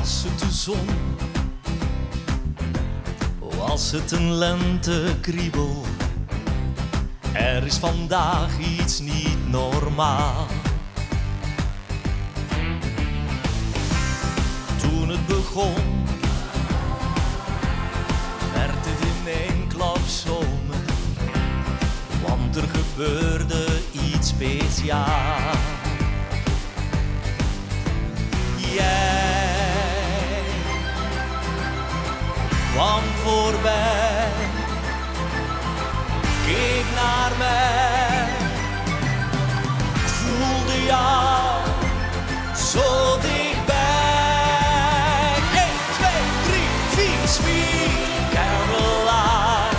Was het de zon? Was het een lentekriebel? Er is vandaag iets niet normaal. Toen het begon, werd het in één klap zomer, want er gebeurde iets speciaals. Jij kwam voorbij, keek naar mij, ik voelde jou zo dichtbij. 1, 2, 3, 4, Sweet Caroline.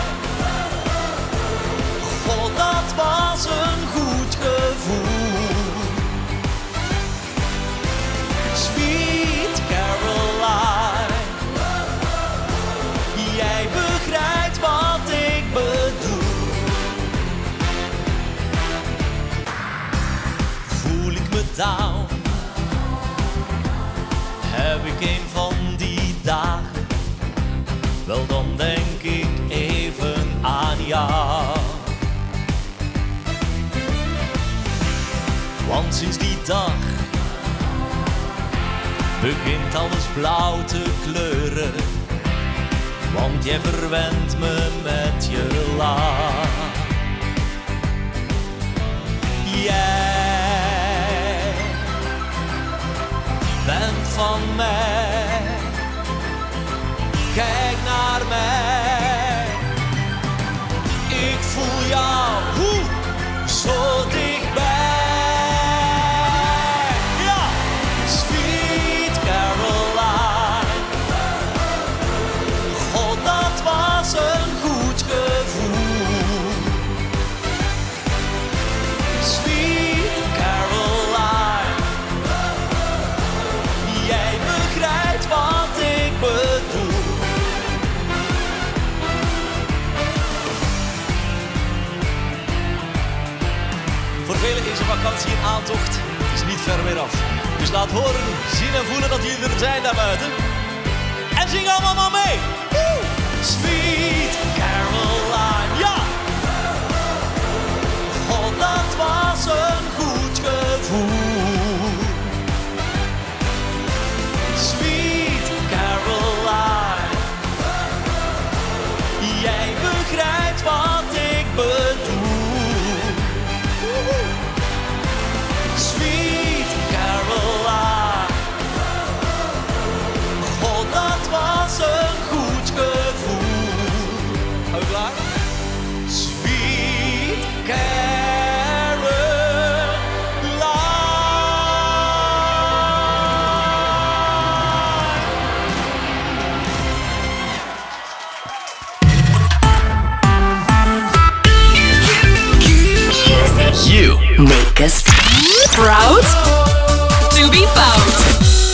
God, dat was een goed gevoel. Sweet Caroline, jij begrijpt wat ik bedoel. Voel ik me down? Heb ik een van die dagen? Wel, dan denk ik even aan jou. Want sinds die dag begint alles blauw te kleuren, want jij verwendt me met je lach. Jij bent van mij, kijk naar mij, ik voel jou zo dichtbij. Voor velen is een vakantie een aantocht, het is niet ver meer af. Dus laat horen, zien en voelen dat jullie er zijn daarbuiten. En zing allemaal maar mee! Woe! Sweet Caroline, ja! God, dat was een goed gevoel. Sweet Caroline, jij begrijpt wat ik bedoel. Sweet Caroline, God, dat was een goed gevoel. Hou je klaar? Sweet Caroline. You make us proud to be found.